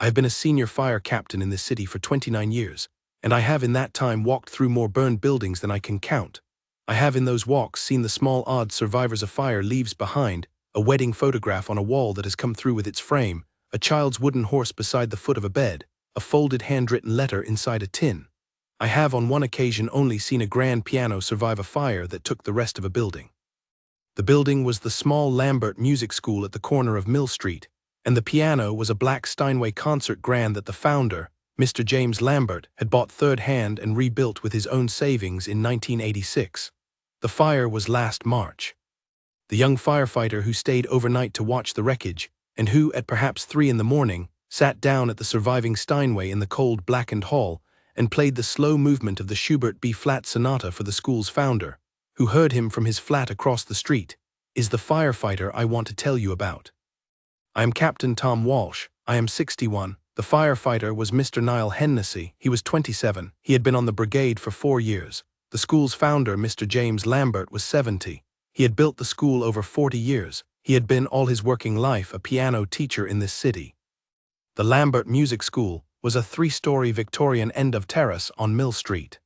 I have been a senior fire captain in this city for 29 years, and I have in that time walked through more burned buildings than I can count. I have in those walks seen the small odd survivors a fire leaves behind, a wedding photograph on a wall that has come through with its frame, a child's wooden horse beside the foot of a bed, a folded handwritten letter inside a tin. I have on one occasion only seen a grand piano survive a fire that took the rest of a building. The building was the small Lambert Music School at the corner of Mill Street, and the piano was a black Steinway concert grand that the founder, Mr. James Lambert, had bought third-hand and rebuilt with his own savings in 1986. The fire was last March. The young firefighter who stayed overnight to watch the wreckage, and who, at perhaps 3 in the morning, sat down at the surviving Steinway in the cold blackened hall and played the slow movement of the Schubert B flat sonata for the school's founder, who heard him from his flat across the street, is the firefighter I want to tell you about. I am Captain Tom Walsh. I am 61. The firefighter was Mr. Niall Hennessy. He was 27. He had been on the brigade for 4 years. The school's founder, Mr. James Lambert, was 70. He had built the school over 40 years. He had been all his working life a piano teacher in this city. The Lambert Music School was a 3-story Victorian end of terrace on Mill Street.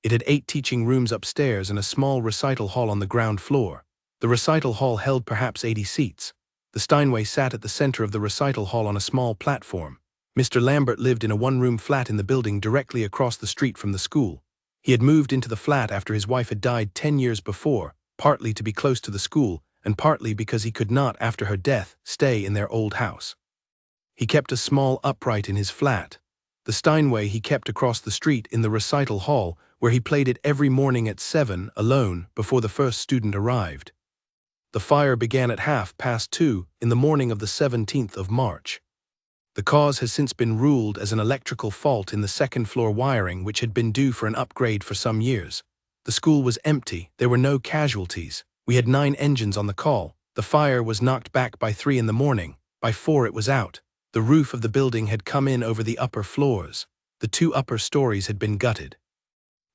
It had 8 teaching rooms upstairs and a small recital hall on the ground floor. The recital hall held perhaps 80 seats. The Steinway sat at the center of the recital hall on a small platform. Mr. Lambert lived in a one-room flat in the building directly across the street from the school. He had moved into the flat after his wife had died 10 years before, partly to be close to the school, and partly because he could not, after her death, stay in their old house. He kept a small upright in his flat. The Steinway he kept across the street in the recital hall, where he played it every morning at 7 alone before the first student arrived. The fire began at 2:30 in the morning of the 17th of March. The cause has since been ruled as an electrical fault in the second-floor wiring which had been due for an upgrade for some years. The school was empty. There were no casualties. We had 9 engines on the call. The fire was knocked back by 3 in the morning. By 4 it was out. The roof of the building had come in over the upper floors. The 2 upper stories had been gutted.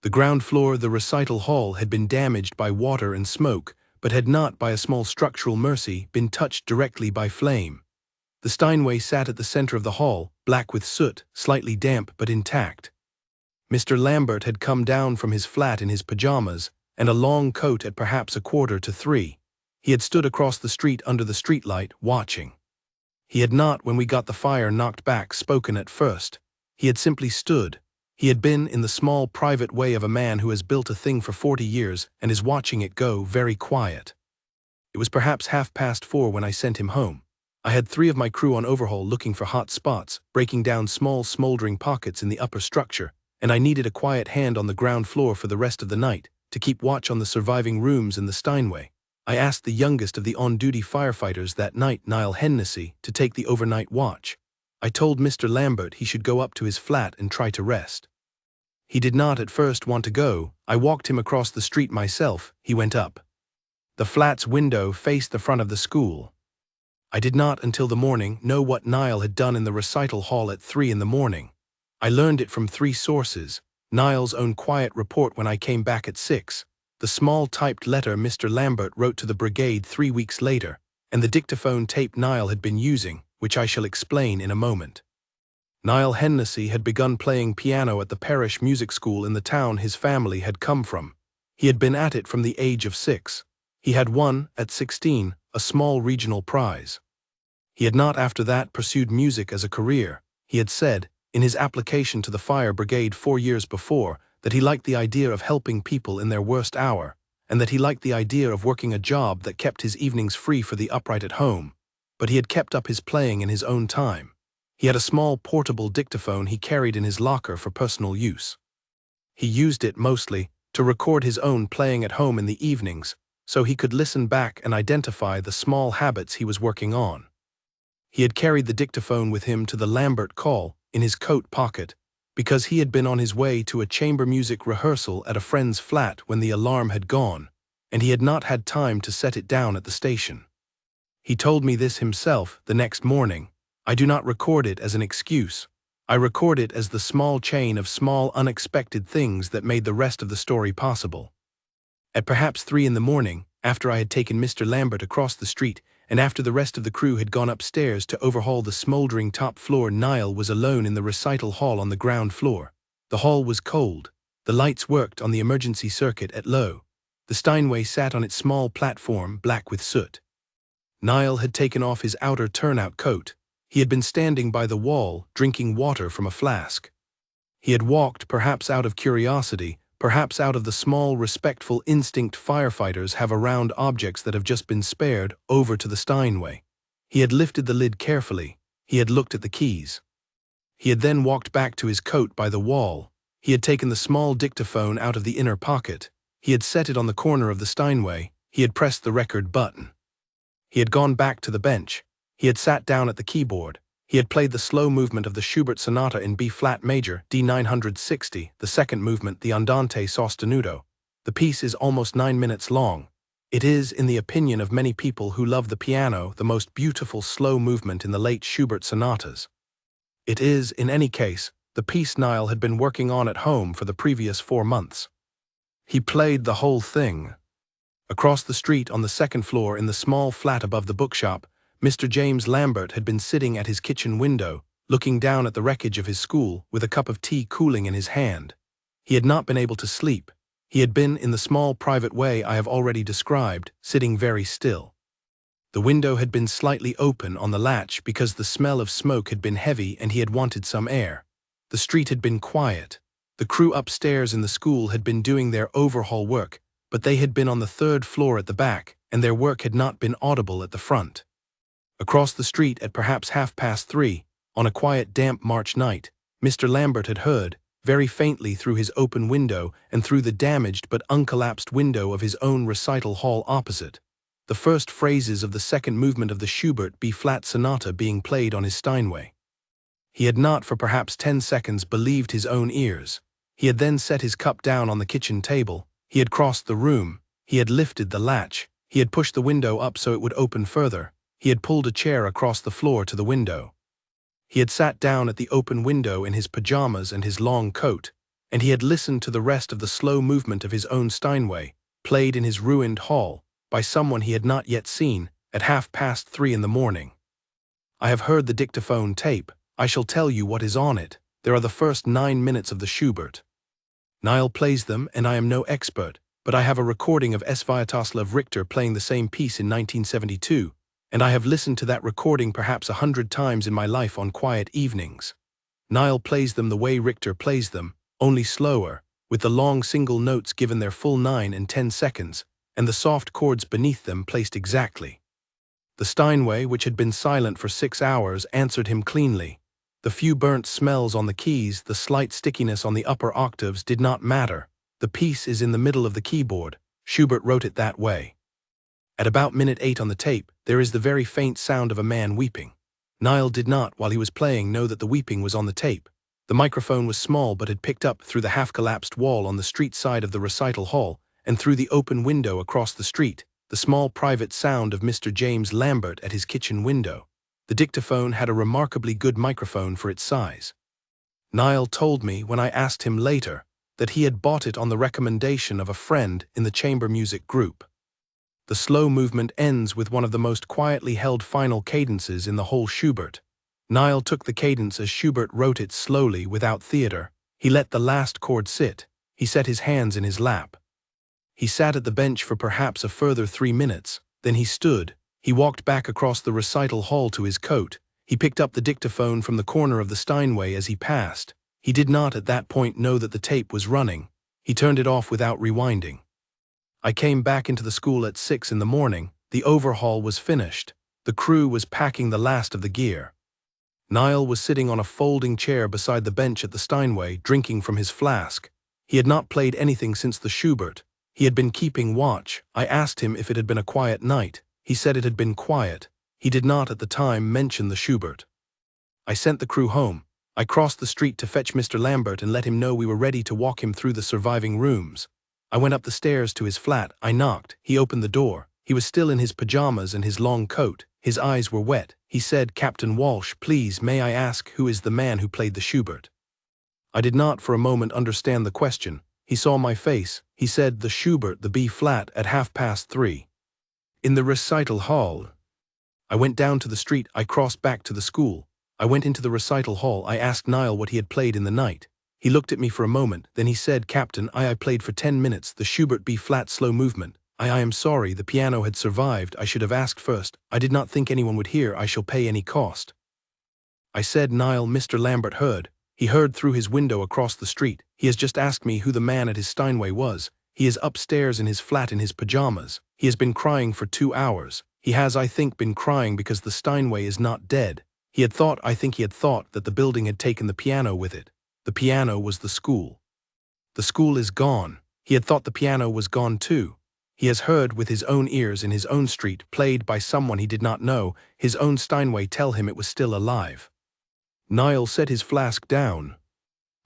The ground floor, the recital hall, had been damaged by water and smoke, but had not, by a small structural mercy, been touched directly by flame. The Steinway sat at the center of the hall, black with soot, slightly damp but intact. Mr. Lambert had come down from his flat in his pajamas and a long coat at perhaps 2:45. He had stood across the street under the streetlight, watching. He had not, when we got the fire knocked back, spoken at first. He had simply stood. He had been in the small private way of a man who has built a thing for 40 years and is watching it go, very quiet. It was perhaps 4:30 when I sent him home. I had 3 of my crew on overhaul looking for hot spots, breaking down small smoldering pockets in the upper structure, and I needed a quiet hand on the ground floor for the rest of the night, to keep watch on the surviving rooms in the Steinway. I asked the youngest of the on-duty firefighters that night, Niall Hennessy, to take the overnight watch. I told Mr. Lambert he should go up to his flat and try to rest. He did not at first want to go. I walked him across the street myself. He went up. The flat's window faced the front of the school. I did not until the morning know what Niall had done in the recital hall at 3 in the morning. I learned it from 3 sources: Niall's own quiet report when I came back at 6, the small typed letter Mr. Lambert wrote to the brigade 3 weeks later, and the dictaphone tape Niall had been using, which I shall explain in a moment. Niall Hennessy had begun playing piano at the parish music school in the town his family had come from. He had been at it from the age of 6. He had won, at 16, a small regional prize. He had not after that pursued music as a career. He had said, in his application to the fire brigade 4 years before, that he liked the idea of helping people in their worst hour, and that he liked the idea of working a job that kept his evenings free for the upright at home. But he had kept up his playing in his own time. He had a small portable dictaphone he carried in his locker for personal use. He used it mostly to record his own playing at home in the evenings, so he could listen back and identify the small habits he was working on. He had carried the dictaphone with him to the Lambert call in his coat pocket, because he had been on his way to a chamber music rehearsal at a friend's flat when the alarm had gone, and he had not had time to set it down at the station. He told me this himself the next morning. I do not record it as an excuse. I record it as the small chain of small unexpected things that made the rest of the story possible. At perhaps 3 in the morning, after I had taken Mr. Lambert across the street and after the rest of the crew had gone upstairs to overhaul the smoldering top floor, Niall was alone in the recital hall on the ground floor. The hall was cold. The lights worked on the emergency circuit at low. The Steinway sat on its small platform, black with soot. Niall had taken off his outer turnout coat. He had been standing by the wall, drinking water from a flask. He had walked, perhaps out of curiosity, perhaps out of the small, respectful instinct firefighters have around objects that have just been spared, over to the Steinway. He had lifted the lid carefully. He had looked at the keys. He had then walked back to his coat by the wall. He had taken the small dictaphone out of the inner pocket. He had set it on the corner of the Steinway. He had pressed the record button. He had gone back to the bench. He had sat down at the keyboard. He had played the slow movement of the Schubert Sonata in B-flat major, D960, the second movement, the Andante sostenuto. The piece is almost 9 minutes long. It is, in the opinion of many people who love the piano, the most beautiful slow movement in the late Schubert sonatas. It is, in any case, the piece Niall had been working on at home for the previous 4 months. He played the whole thing. Across the street on the second floor in the small flat above the bookshop, Mr. James Lambert had been sitting at his kitchen window, looking down at the wreckage of his school with a cup of tea cooling in his hand. He had not been able to sleep. He had been, in the small private way I have already described, sitting very still. The window had been slightly open on the latch because the smell of smoke had been heavy and he had wanted some air. The street had been quiet. The crew upstairs in the school had been doing their overhaul work, but they had been on the 3rd floor at the back, and their work had not been audible at the front. Across the street at perhaps 3:30, on a quiet damp March night, Mr. Lambert had heard, very faintly through his open window and through the damaged but uncollapsed window of his own recital hall opposite, the first phrases of the second movement of the Schubert B-flat Sonata being played on his Steinway. He had not for perhaps 10 seconds believed his own ears. He had then set his cup down on the kitchen table. He had crossed the room. He had lifted the latch. He had pushed the window up so it would open further. He had pulled a chair across the floor to the window. He had sat down at the open window in his pajamas and his long coat, and he had listened to the rest of the slow movement of his own Steinway, played in his ruined hall, by someone he had not yet seen, at 3:30 in the morning. I have heard the dictaphone tape. I shall tell you what is on it. There are the first 9 minutes of the Schubert. Niall plays them, and I am no expert, but I have a recording of Sviatoslav Richter playing the same piece in 1972, and I have listened to that recording perhaps 100 times in my life on quiet evenings. Niall plays them the way Richter plays them, only slower, with the long single notes given their full 9 and 10 seconds, and the soft chords beneath them placed exactly. The Steinway, which had been silent for 6 hours, answered him cleanly. The few burnt smells on the keys, the slight stickiness on the upper octaves did not matter. The piece is in the middle of the keyboard. Schubert wrote it that way. At about minute 8 on the tape, there is the very faint sound of a man weeping. Niall did not, while he was playing, know that the weeping was on the tape. The microphone was small but had picked up through the half-collapsed wall on the street side of the recital hall, and through the open window across the street, the small private sound of Mr. James Lambert at his kitchen window. The dictaphone had a remarkably good microphone for its size. Niall told me, when I asked him later, that he had bought it on the recommendation of a friend in the chamber music group. The slow movement ends with one of the most quietly held final cadences in the whole Schubert. Niall took the cadence as Schubert wrote it, slowly, without theater. He let the last chord sit. He set his hands in his lap. He sat at the bench for perhaps a further 3 minutes. Then he stood. He walked back across the recital hall to his coat. He picked up the dictaphone from the corner of the Steinway as he passed. He did not at that point know that the tape was running. He turned it off without rewinding. I came back into the school at 6 in the morning. The overhaul was finished. The crew was packing the last of the gear. Niall was sitting on a folding chair beside the bench at the Steinway, drinking from his flask. He had not played anything since the Schubert. He had been keeping watch. I asked him if it had been a quiet night. He said it had been quiet. He did not at the time mention the Schubert. I sent the crew home. I crossed the street to fetch Mr. Lambert and let him know we were ready to walk him through the surviving rooms. I went up the stairs to his flat. I knocked. He opened the door. He was still in his pajamas and his long coat. His eyes were wet. He said, "Captain Walsh, please, may I ask who is the man who played the Schubert?" I did not for a moment understand the question. He saw my face. He said, "The Schubert, the B-flat, at 3:30. In the recital hall." I went down to the street, I crossed back to the school. I went into the recital hall, I asked Niall what he had played in the night. He looked at me for a moment, then he said, "Captain, I played for 10 minutes, the Schubert B flat slow movement. I am sorry, the piano had survived, I should have asked first. I did not think anyone would hear, I shall pay any cost." I said, "Niall, Mr. Lambert heard. He heard through his window across the street. He has just asked me who the man at his Steinway was. He is upstairs in his flat in his pajamas. He has been crying for 2 hours. He has, I think, been crying because the Steinway is not dead. I think he had thought that the building had taken the piano with it. The piano was the school. The school is gone. He had thought the piano was gone too. He has heard with his own ears in his own street, played by someone he did not know, his own Steinway tell him it was still alive." Niall set his flask down.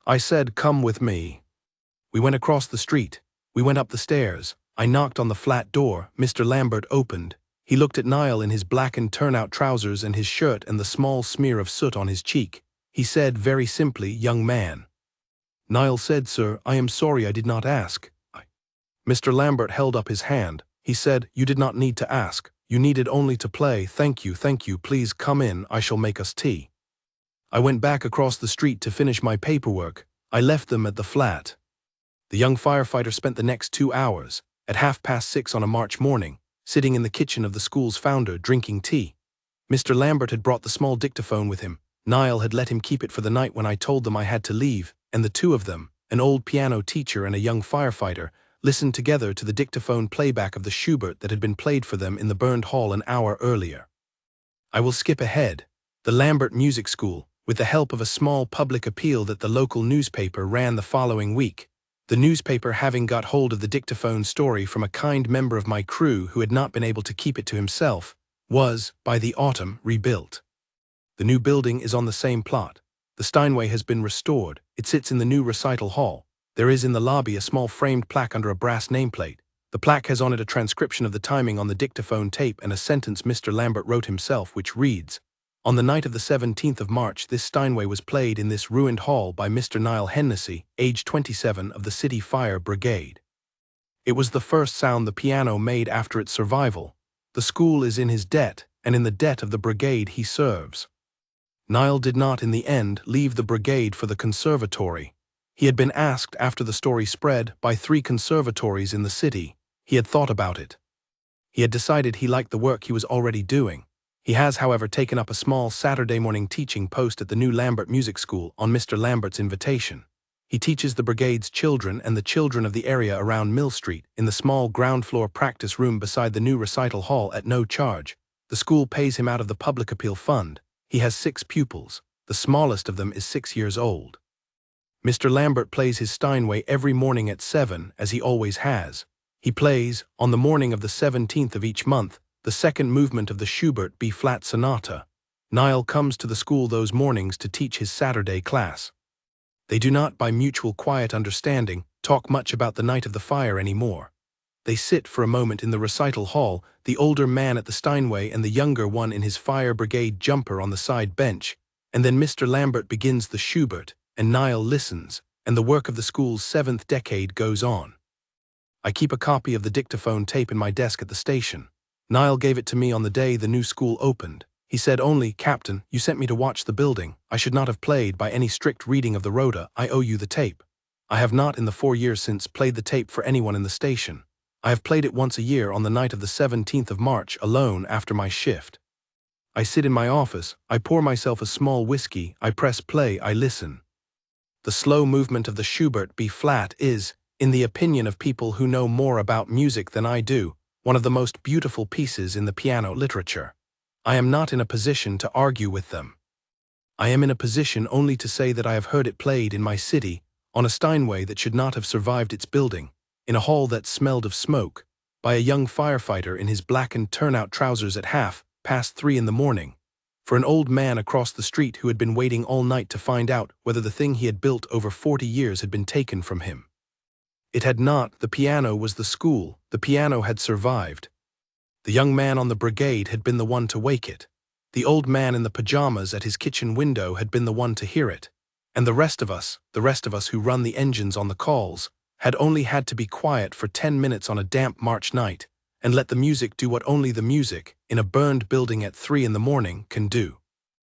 I said, "Come with me." We went across the street. We went up the stairs. I knocked on the flat door. Mr. Lambert opened. He looked at Niall in his blackened turnout trousers and his shirt and the small smear of soot on his cheek. He said very simply, "Young man." Niall said, "Sir, I am sorry I did not ask." Mr. Lambert held up his hand. He said, "You did not need to ask. You needed only to play. Thank you, please come in, I shall make us tea." I went back across the street to finish my paperwork. I left them at the flat. The young firefighter spent the next 2 hours, at 6:30 on a March morning, sitting in the kitchen of the school's founder, drinking tea. Mr. Lambert had brought the small dictaphone with him. Niall had let him keep it for the night when I told them I had to leave, and the two of them, an old piano teacher and a young firefighter, listened together to the dictaphone playback of the Schubert that had been played for them in the burned hall an hour earlier. I will skip ahead. The Lambert Music School, with the help of a small public appeal that the local newspaper ran the following week. The newspaper, having got hold of the dictaphone story from a kind member of my crew who had not been able to keep it to himself, was, by the autumn, rebuilt. The new building is on the same plot. The Steinway has been restored. It sits in the new recital hall. There is in the lobby a small framed plaque under a brass nameplate. The plaque has on it a transcription of the timing on the dictaphone tape and a sentence Mr. Lambert wrote himself, which reads, "On the night of the 17th of March, this Steinway was played in this ruined hall by Mr. Niall Hennessy, age 27, of the City Fire Brigade. It was the first sound the piano made after its survival. The school is in his debt, and in the debt of the brigade he serves." Niall did not, in the end, leave the brigade for the conservatory. He had been asked after the story spread by 3 conservatories in the city. He had thought about it. He had decided he liked the work he was already doing. He has, however, taken up a small Saturday morning teaching post at the new Lambert Music School on Mr. Lambert's invitation. He teaches the brigade's children and the children of the area around Mill Street in the small ground-floor practice room beside the new recital hall at no charge. The school pays him out of the public appeal fund. He has 6 pupils. The smallest of them is 6 years old. Mr. Lambert plays his Steinway every morning at 7, as he always has. He plays, on the morning of the 17th of each month, the second movement of the Schubert B flat Sonata. Niall comes to the school those mornings to teach his Saturday class. They do not, by mutual quiet understanding, talk much about the night of the fire anymore. They sit for a moment in the recital hall, the older man at the Steinway and the younger one in his fire brigade jumper on the side bench, and then Mr. Lambert begins the Schubert, and Niall listens, and the work of the school's 7th decade goes on. I keep a copy of the dictaphone tape in my desk at the station. Niall gave it to me on the day the new school opened. He said only, "Captain, you sent me to watch the building. I should not have played by any strict reading of the rota. I owe you the tape." I have not in the 4 years since played the tape for anyone in the station. I have played it once a year on the night of the 17th of March alone after my shift. I sit in my office, I pour myself a small whiskey, I press play, I listen. The slow movement of the Schubert B flat is, in the opinion of people who know more about music than I do, one of the most beautiful pieces in the piano literature. I am not in a position to argue with them. I am in a position only to say that I have heard it played in my city, on a Steinway that should not have survived its building, in a hall that smelled of smoke, by a young firefighter in his blackened turnout trousers at 3:30 in the morning, for an old man across the street who had been waiting all night to find out whether the thing he had built over 40 years had been taken from him. It had not. The piano was the school. The piano had survived. The young man on the brigade had been the one to wake it. The old man in the pajamas at his kitchen window had been the one to hear it. And the rest of us who run the engines on the calls, had only had to be quiet for 10 minutes on a damp March night, and let the music do what only the music, in a burned building at 3 in the morning, can do.